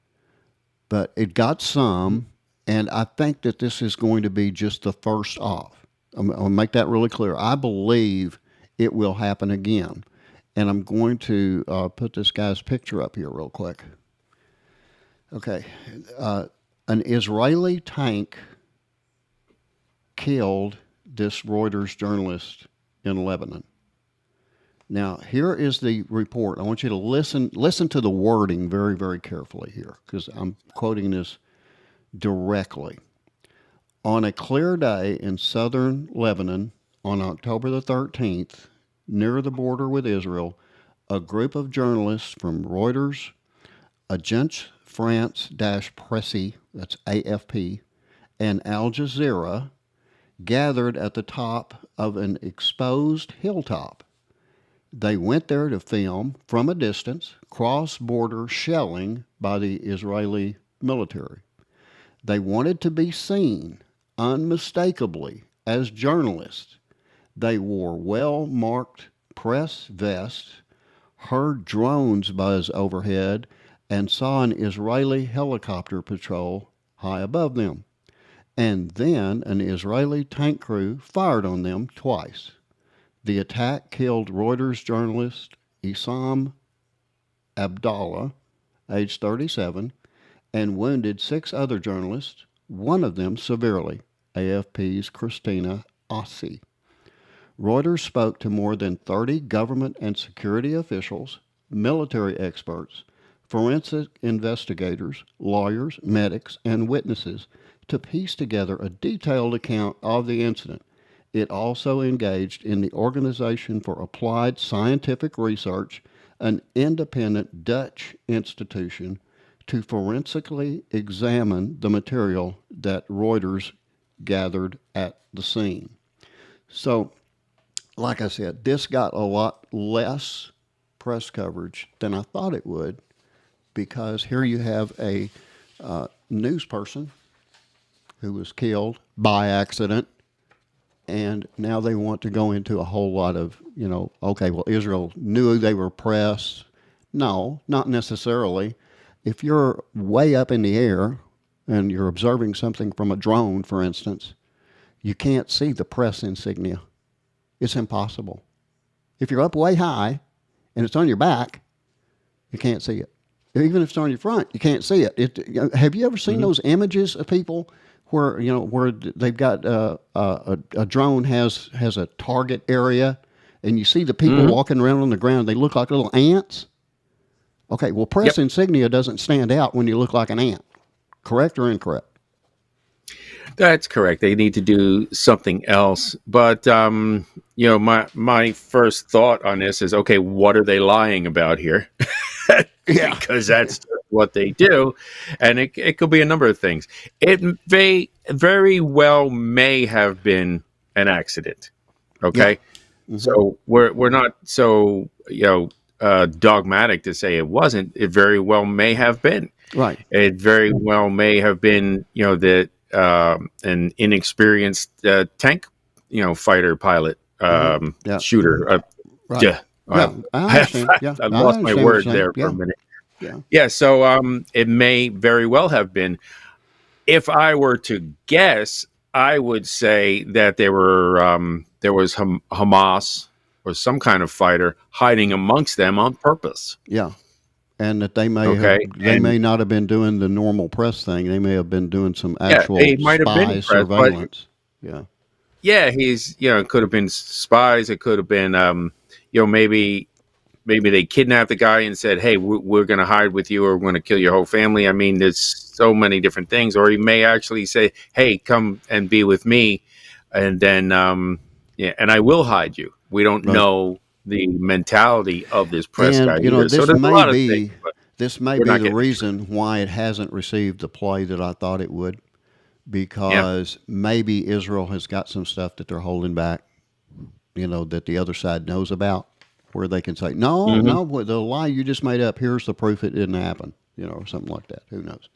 But it got some, and I think that this is going to be just the first off. I'll make that really clear. I believe it will happen again. And I'm going to put this guy's picture up here real quick. Okay. An Israeli tank killed this Reuters journalist in Lebanon. Now, here is the report. I want you to listen to the wording very, very carefully here, because I'm quoting this directly. On a clear day in southern Lebanon on October the 13th, near the border with Israel, a group of journalists from Reuters, Agence France-Presse, that's AFP, and Al Jazeera gathered at the top of an exposed hilltop. They went there to film from a distance cross-border shelling by the Israeli military. They wanted to be seen unmistakably as journalists. They wore well-marked press vests, heard drones buzz overhead, and saw an Israeli helicopter patrol high above them. And then an Israeli tank crew fired on them twice. The attack killed Reuters journalist Issam Abdallah, age 37, and wounded 6 other journalists, one of them severely, AFP's Christina Ossi. Reuters spoke to more than 30 government and security officials, military experts, forensic investigators, lawyers, medics, and witnesses to piece together a detailed account of the incident. It also engaged in the Organization for Applied Scientific Research, an independent Dutch institution, to forensically examine the material that Reuters gathered at the scene. So, like I said, this got a lot less press coverage than I thought it would, because here you have a news person who was killed by accident, and now they want to go into a whole lot of, okay, well, Israel knew they were pressed. No, not necessarily. If you're way up in the air and you're observing something from a drone, for instance, you can't see the press insignia. It's impossible. If you're up way high and it's on your back, you can't see it. Even if it's on your front, you can't see it. Have you ever seen those images of people where they've got a drone has a target area, and you see the people walking around on the ground? They look like little ants. Okay, well, press insignia doesn't stand out when you look like an ant. Correct or incorrect? That's correct. They need to do something else. But my first thought on this is, okay, what are they lying about here? Because that's what they do, and it could be a number of things. It very well may have been an accident. Okay, so we're not so dogmatic to say it wasn't. It very well may have been. Right. It very well may have been that an inexperienced tank fighter pilot shooter. Right. I understand. I lost my word there for a minute. Yeah. So it may very well have been. If I were to guess, I would say that there was Hamas or some kind of fighter hiding amongst them on purpose. Yeah, and that they may not have been doing the normal press thing. They may have been doing some actual spy surveillance. Yeah, he's it could have been spies. It could have been maybe they kidnapped the guy and said, hey, we're going to hide with you, or we're going to kill your whole family. I mean, there's so many different things. Or he may actually say, hey, come and be with me, and then and I will hide you. We don't know the mentality of this press guy either. This may be the reason why it hasn't received the play that I thought it would, because maybe Israel has got some stuff that they're holding back, that the other side knows about. where they can say, no, the lie you just made up, here's the proof it didn't happen, or something like that. Who knows?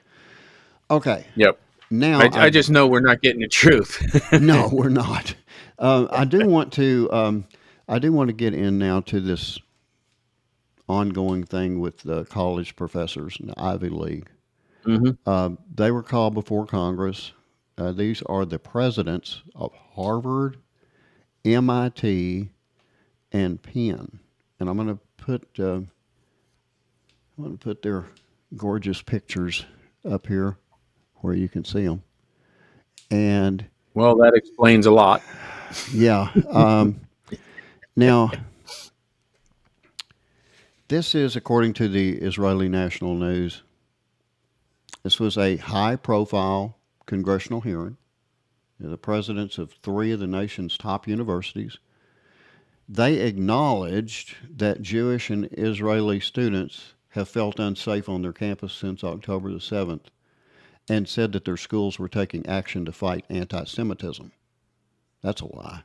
Okay. Yep. Now I just know we're not getting the truth. No, we're not. I do want to get in now to this ongoing thing with the college professors in the Ivy League. They were called before Congress. These are the presidents of Harvard, MIT, and Penn. And I'm going to put their gorgeous pictures up here where you can see them. And well, that explains a lot. Yeah. Now, this is according to the Israeli National News. This was a high-profile congressional hearing. The presidents of 3 of the nation's top universities. They acknowledged that Jewish and Israeli students have felt unsafe on their campus since October the 7th and said that their schools were taking action to fight anti-Semitism. That's a lie.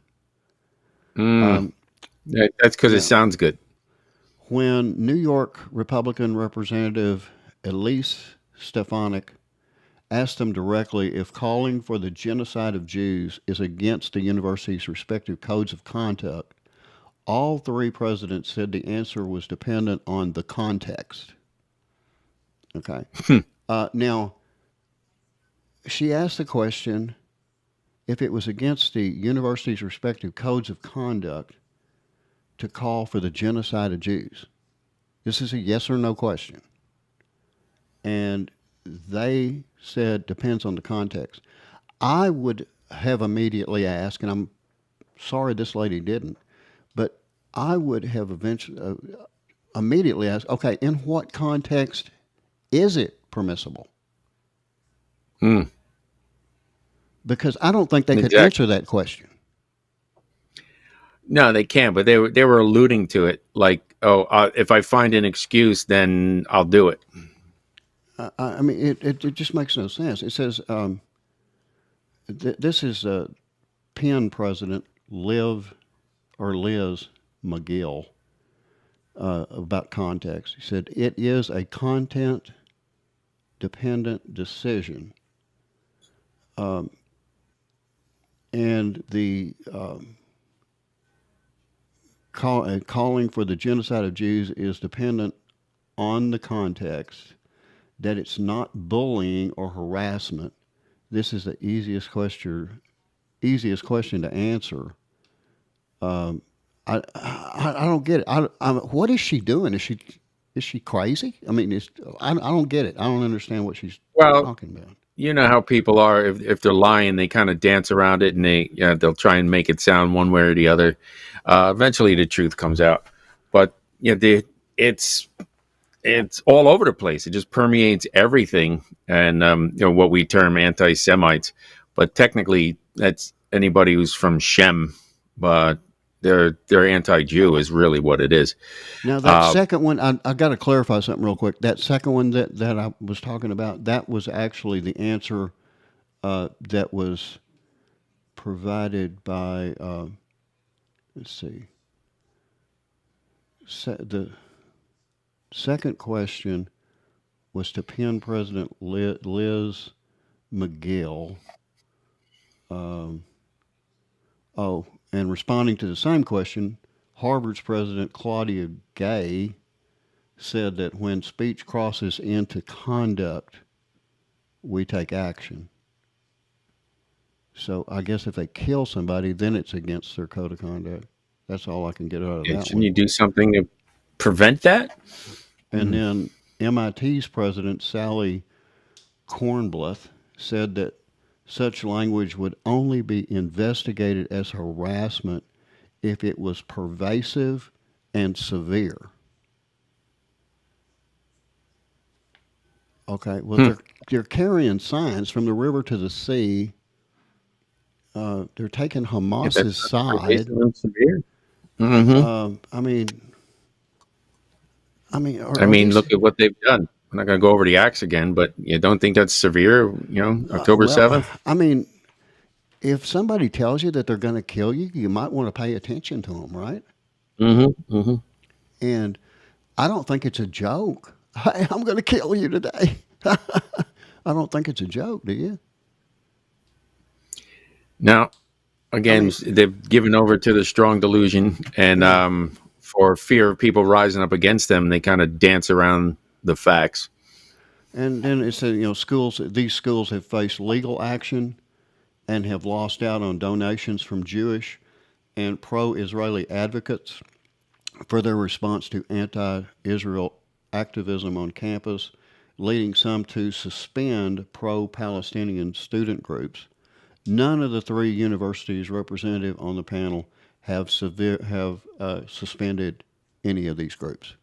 That's because it sounds good. When New York Republican Representative Elise Stefanik asked them directly if calling for the genocide of Jews is against the university's respective codes of conduct, all 3 presidents said the answer was dependent on the context. Okay. Now, she asked the question if it was against the university's respective codes of conduct to call for the genocide of Jews. This is a yes or no question. And they said depends on the context. I would have immediately asked, and I'm sorry this lady didn't, but I would have immediately asked, okay, in what context is it permissible? Because I don't think they could answer that question. No, they can't, but they were alluding to it like, if I find an excuse, then I'll do it. I mean, it just makes no sense. It says, this is Penn president Liz McGill about context. He said, it is a content-dependent decision. And the calling for the genocide of Jews is dependent on the context, that it's not bullying or harassment. This is the easiest question to answer. I don't get it. What is she doing? Is she crazy? I mean, I don't get it. I don't understand what she's talking about. You know how people are. If they're lying, they kind of dance around it, and they'll try and make it sound one way or the other. Eventually, the truth comes out. But it's all over the place. It just permeates everything, and what we term anti-Semites. But technically, that's anybody who's from Shem. But they're anti-Jew is really what it is. Now that second one, I got to clarify something real quick. That second one that I was talking about, that was actually the answer that was provided by. Let's see. The second question was to Penn President Liz McGill. And responding to the same question, Harvard's President Claudia Gay said that when speech crosses into conduct, we take action. So I guess if they kill somebody, then it's against their code of conduct. That's all I can get out of that one. Shouldn't you do something to prevent that? And then MIT's President Sally Kornbluth said that such language would only be investigated as harassment if it was pervasive and severe. Okay, well, they're carrying signs from the river to the sea. They're taking Hamas's side. Severe. I mean, look at what they've done. I'm not going to go over the acts again, but you don't think that's severe? October 7th. I mean, if somebody tells you that they're going to kill you, you might want to pay attention to them, right? And I don't think it's a joke. Hey, I'm going to kill you today. I don't think it's a joke, do you? Now, again, they've given over to the strong delusion, and for fear of people rising up against them, they kind of dance around the facts. And then it said, these schools have faced legal action and have lost out on donations from Jewish and pro-Israeli advocates for their response to anti-Israel activism on campus, leading some to suspend pro-Palestinian student groups. None of the three universities represented on the panel have suspended any of these groups.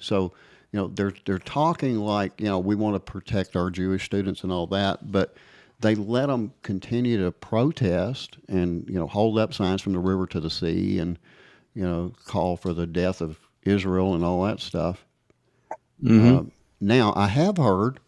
So, they're talking like, we want to protect our Jewish students and all that, but they let them continue to protest and, hold up signs from the river to the sea and, call for the death of Israel and all that stuff. Mm-hmm. Now, I have heard,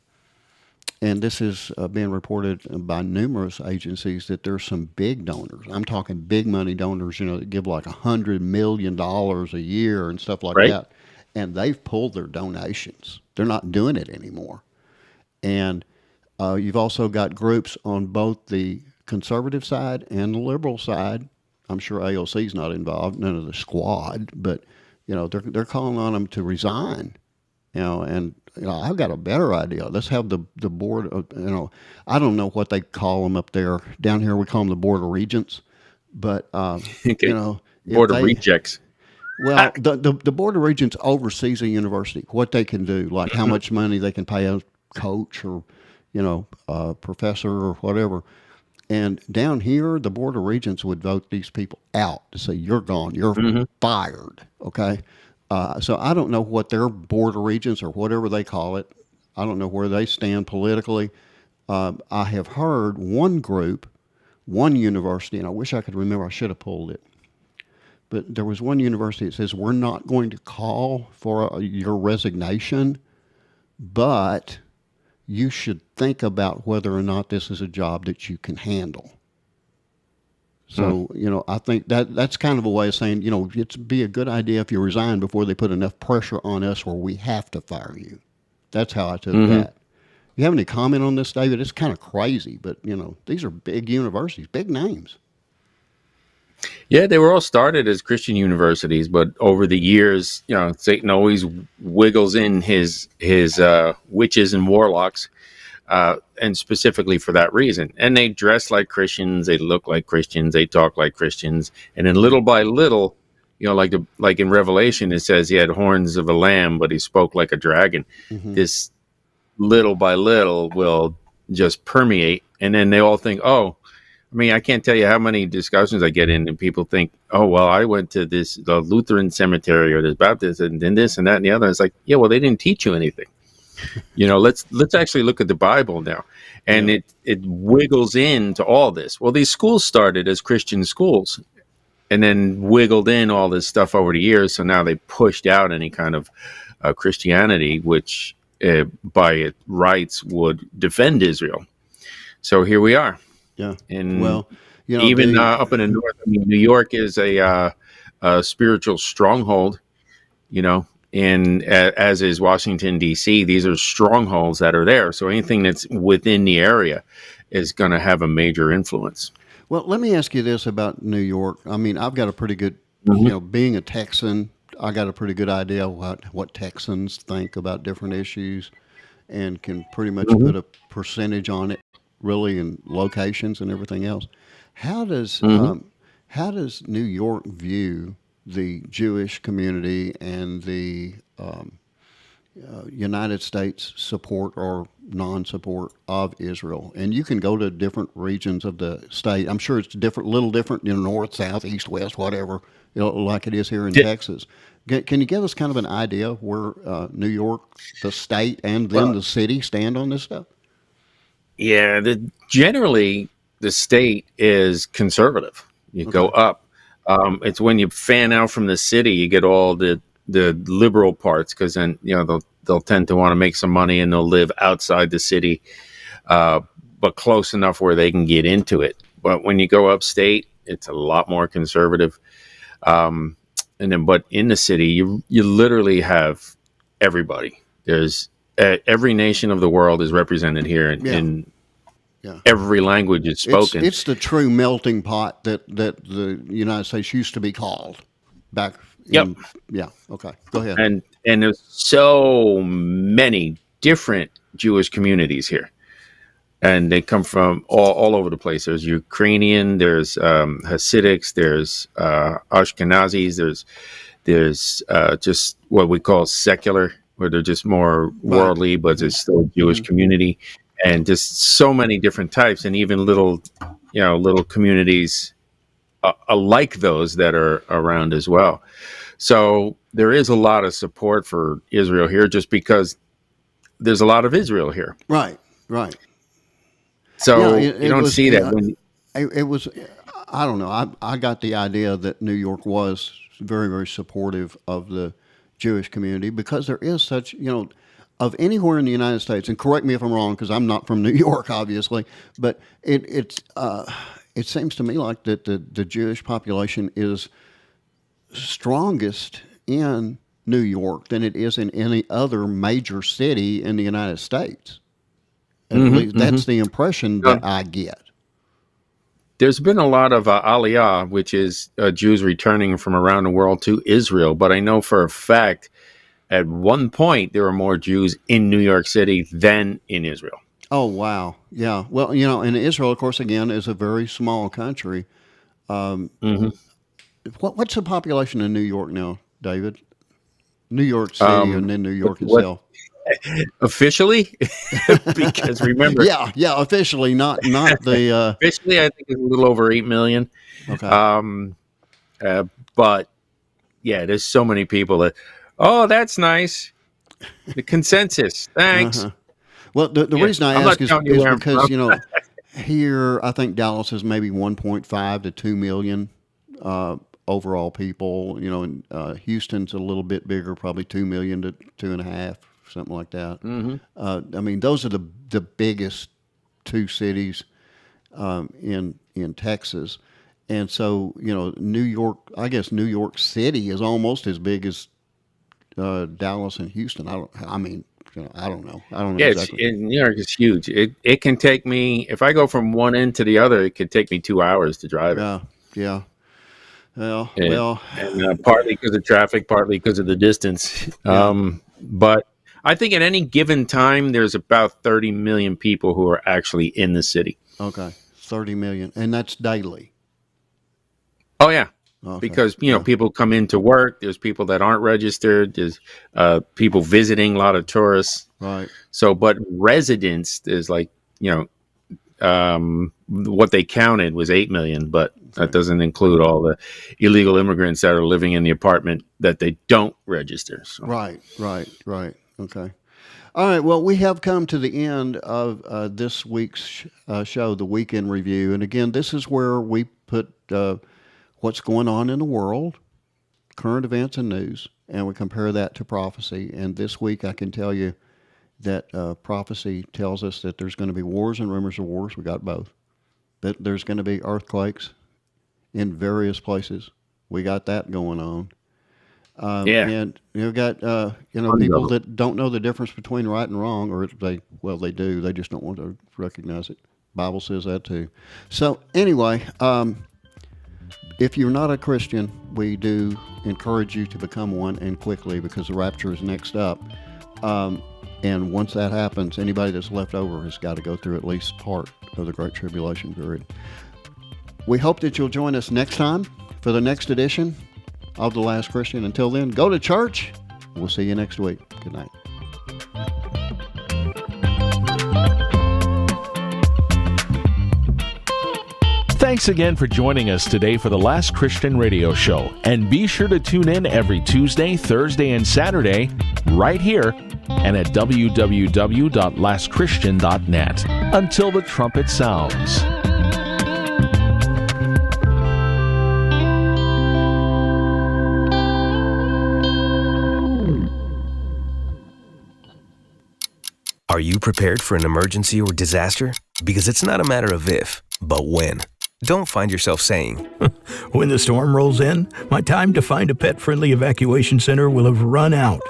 and this is being reported by numerous agencies, that there's some big donors. I'm talking big money donors, that give like $100 million a year and stuff like that. And they've pulled their donations. They're not doing it anymore. And you've also got groups on both the conservative side and the liberal side. I'm sure AOC's not involved, none of the squad, but they're calling on them to resign. And I've got a better idea. Let's have the board of, I don't know what they call them up there. Down here we call them the Board of Regents, but Board of Rejects. Well, the Board of Regents oversees a university, what they can do, like how much money they can pay a coach or, a professor or whatever. And down here, the Board of Regents would vote these people out to say, you're gone, you're fired, okay? So I don't know what their Board of Regents or whatever they call it, I don't know where they stand politically. I have heard one group, one university, and I wish I could remember, I should have pulled it. But there was one university that says, we're not going to call for your resignation, but you should think about whether or not this is a job that you can handle. So, I think that's kind of a way of saying, it'd be a good idea if you resign before they put enough pressure on us where we have to fire you. That's how I took that. You have any comment on this, David? It's kind of crazy, but, these are big universities, big names. Yeah, they were all started as Christian universities, but over the years, Satan always wiggles in his witches and warlocks, and specifically for that reason. And they dress like Christians, they look like Christians, they talk like Christians, and then little by little, like in Revelation, it says he had horns of a lamb, but he spoke like a dragon. Mm-hmm. This little by little will just permeate, and then they all think, I can't tell you how many discussions I get in, and people think, I went to the Lutheran cemetery or the Baptist and then this and that and the other. It's like, yeah, well, they didn't teach you anything. Let's actually look at the Bible now. And it wiggles into all this. Well, these schools started as Christian schools and then wiggled in all this stuff over the years. So now they pushed out any kind of Christianity, which by its rights would defend Israel. So here we are. Yeah. And even up in the north, New York is a spiritual stronghold, and as is Washington, D.C., these are strongholds that are there. So anything that's within the area is going to have a major influence. Well, let me ask you this about New York. I've got a pretty good, being a Texan, I got a pretty good idea what Texans think about different issues and can pretty much put a percentage on it. Really, in locations and everything else. How does New York view the Jewish community and the United States support or non-support of Israel? And you can go to different regions of the state. I'm sure it's little different, north, south, east, west, whatever, like it is here in Texas. Can you give us kind of an idea of where New York, the state, and then the city stand on this stuff? Yeah, generally the state is conservative. You go up. It's when you fan out from the city, you get all the liberal parts, because then they'll tend to want to make some money and they'll live outside the city, but close enough where they can get into it. But when you go upstate, it's a lot more conservative. but in the city, you literally have everybody. There's every nation of the world is represented here, in every language is spoken. It's the true melting pot that the United States used to be called back. Yep. Yeah. Okay. Go ahead. And there's so many different Jewish communities here, and they come from all over the place. There's Ukrainian, there's Hasidics, there's Ashkenazis, there's just what we call secular, where they're just more worldly, but it's still a Jewish community, and just so many different types, and even little communities like those that are around as well. So there is a lot of support for Israel here, just because there's a lot of Israel here. Right. So you don't see that. It was, I don't know. I got the idea that New York was very, very supportive of the Jewish community, because there is such, of anywhere in the United States, and correct me if I'm wrong, because I'm not from New York, obviously, but it seems to me like that the Jewish population is strongest in New York than it is in any other major city in the United States. At least that's the impression that I get. There's been a lot of Aliyah, which is Jews returning from around the world to Israel, but I know for a fact at one point there were more Jews in New York City than in Israel. Oh, wow. Yeah. Well, and Israel, of course, again, is a very small country. What's the population in New York now, David? New York City and then New York itself. Officially? Because remember... Yeah, officially, not the... Officially, I think it's a little over 8 million. Okay. But, yeah, there's so many people that... Oh, that's nice. The consensus. Thanks. Well, the reason I ask is because, here, I think Dallas is maybe 1.5 to 2 million overall people. And Houston's a little bit bigger, probably 2 million to 2.5, something like that. I mean, those are the biggest two cities in Texas. And so, New York, I guess New York City is almost as big as Dallas and Houston. I don't know. I don't know exactly. New York is huge. It can take me, if I go from one end to the other, it could take me 2 hours to drive it. Yeah. Well, and partly because of traffic, partly because of the distance. But I think at any given time, there's about 30 million people who are actually in the city. Okay, 30 million, and that's daily. Oh yeah. Okay. Because, people come into work. There's people that aren't registered. There's people visiting, a lot of tourists. Right. So, but residents, there's like, what they counted was 8 million, but that doesn't include all the illegal immigrants that are living in the apartment that they don't register. So. Right. Okay. All right. Well, we have come to the end of this week's show, the Weekend Review. And again, this is where we put what's going on in the world, current events and news, and we compare that to prophecy. And this week I can tell you that prophecy tells us that there's going to be wars and rumors of wars. We got both. That there's going to be earthquakes in various places. We got that going on. And you've got people that don't know the difference between right and wrong, or they do. They just don't want to recognize it. Bible says that too. So anyway, if you're not a Christian, we do encourage you to become one, and quickly, because the rapture is next up. And once that happens, anybody that's left over has got to go through at least part of the Great Tribulation period. We hope that you'll join us next time for the next edition of The Last Christian. Until then, go to church. We'll see you next week. Good night. Thanks again for joining us today for The Last Christian Radio Show. And be sure to tune in every Tuesday, Thursday, and Saturday right here and at www.lastchristian.net. Until the trumpet sounds. Are you prepared for an emergency or disaster? Because it's not a matter of if, but when. Don't find yourself saying, when the storm rolls in, my time to find a pet-friendly evacuation center will have run out.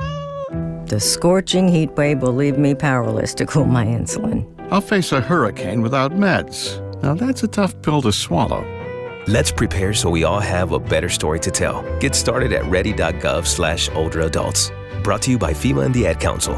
The scorching heat wave will leave me powerless to cool my insulin. I'll face a hurricane without meds. Now that's a tough pill to swallow. Let's prepare so we all have a better story to tell. Get started at ready.gov/older adults. Brought to you by FEMA and the Ad Council.